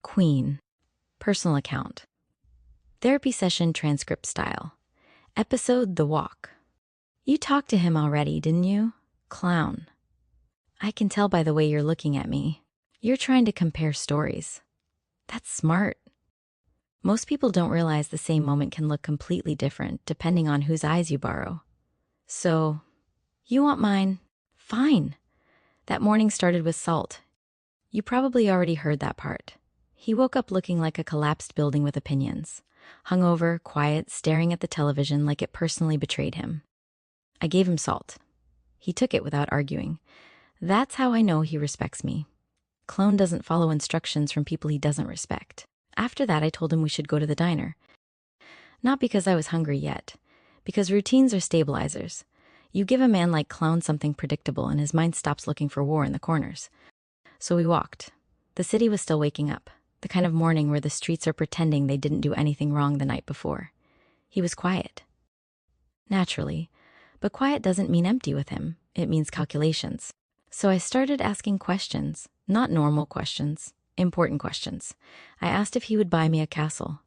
Queen. Personal account. Therapy session transcript style. Episode The Walk. You talked to him already, didn't you? Qlown. I can tell by the way you're looking at me. You're trying to compare stories. That's smart. Most people don't realize the same moment can look completely different depending on whose eyes you borrow. So, you want mine? Fine. That morning started with Salt. You probably already heard that part. He woke up looking like a collapsed building with opinions. Hungover, quiet, staring at the television like it personally betrayed him. I gave him Salt. He took it without arguing. That's how I know he respects me. Qlown doesn't follow instructions from people he doesn't respect. After that, I told him we should go to the diner. Not because I was hungry yet, because routines are stabilizers. You give a man like Qlown something predictable and his mind stops looking for war in the corners. So we walked. The city was still waking up, the kind of morning where the streets are pretending they didn't do anything wrong the night before. He was quiet. Naturally, but quiet doesn't mean empty with him. It means calculations. So I started asking questions, not normal questions. Important questions. I asked if he would buy me a castle.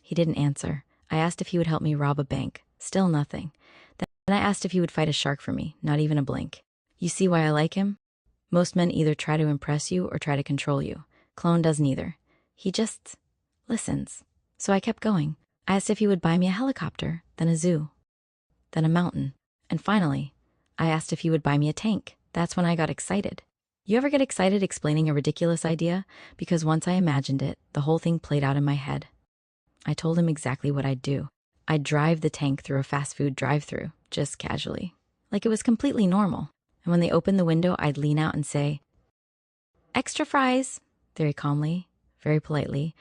He didn't answer. I asked if he would help me rob a bank. Still nothing. Then I asked if he would fight a shark for me. Not even a blink. You see why I like him? Most men either try to impress you or try to control you. Qlown does neither. He just listens. So I kept going. I asked if he would buy me a helicopter, then a zoo, then a mountain. And finally, I asked if he would buy me a tank. That's when I got excited. You ever get excited explaining a ridiculous idea? Because once I imagined it, the whole thing played out in my head. I told him exactly what I'd do. I'd drive the tank through a fast food drive-thru, just casually. Like it was completely normal. And when they opened the window, I'd lean out and say, "Extra fries," very calmly, very politely,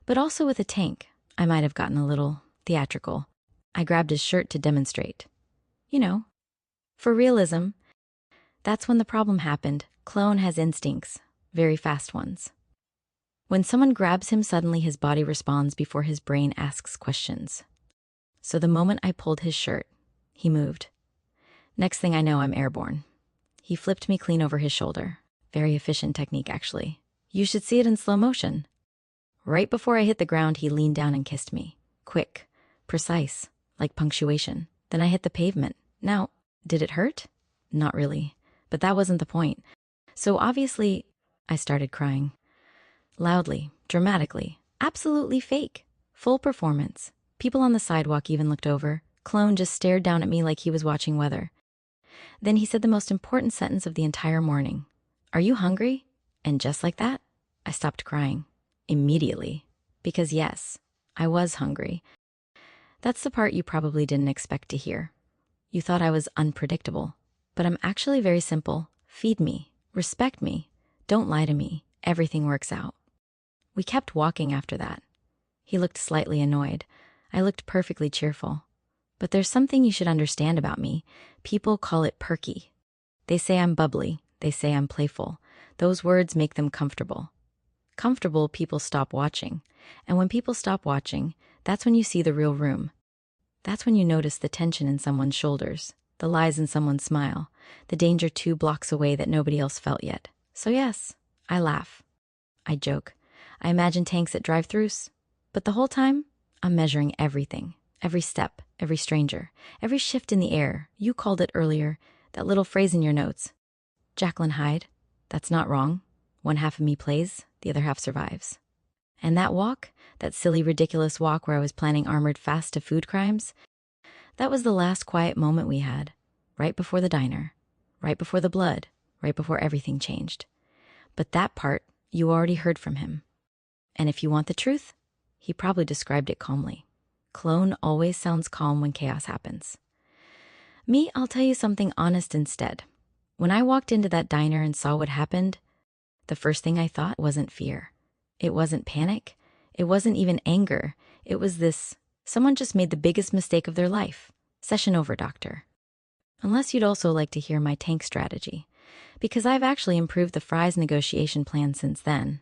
but also with a tank. I might have gotten a little theatrical. I grabbed his shirt to demonstrate. You know, for realism. That's when the problem happened. Qlown has instincts, very fast ones. When someone grabs him, suddenly his body responds before his brain asks questions. So the moment I pulled his shirt, he moved. Next thing I know, I'm airborne. He flipped me clean over his shoulder. Very efficient technique, actually. You should see it in slow motion. Right before I hit the ground, he leaned down and kissed me. Quick, precise, like punctuation. Then I hit the pavement. Now, did it hurt? Not really. But that wasn't the point. So obviously, I started crying. Loudly, dramatically, absolutely fake. Full performance. People on the sidewalk even looked over. Qlown just stared down at me like he was watching weather. Then he said the most important sentence of the entire morning. "Are you hungry?" And just like that, I stopped crying. Immediately. Because yes, I was hungry. That's the part you probably didn't expect to hear. You thought I was unpredictable. But I'm actually very simple. Feed me. Respect me. Don't lie to me. Everything works out. We kept walking after that. He looked slightly annoyed. I looked perfectly cheerful. But there's something you should understand about me. People call it perky. They say I'm bubbly. They say I'm playful. Those words make them comfortable. Comfortable, people stop watching. And when people stop watching, that's when you see the real room. That's when you notice the tension in someone's shoulders, the lies in someone's smile, the danger 2 blocks away that nobody else felt yet. So yes, I laugh. I joke. I imagine tanks at drive-thrus. But the whole time, I'm measuring everything. Every step, every stranger, every shift in the air. You called it earlier, that little phrase in your notes. Jacqueline Hyde. That's not wrong. One half of me plays, the other half survives. And that walk, that silly, ridiculous walk where I was planning armored fast to food crimes, that was the last quiet moment we had, right before the diner, right before the blood, right before everything changed. But that part, you already heard from him. And if you want the truth, he probably described it calmly. Qlown always sounds calm when chaos happens. Me, I'll tell you something honest instead. When I walked into that diner and saw what happened, the first thing I thought wasn't fear. It wasn't panic. It wasn't even anger. It was this, someone just made the biggest mistake of their life. Session over, doctor. Unless you'd also like to hear my tank strategy, because I've actually improved the fries negotiation plan since then.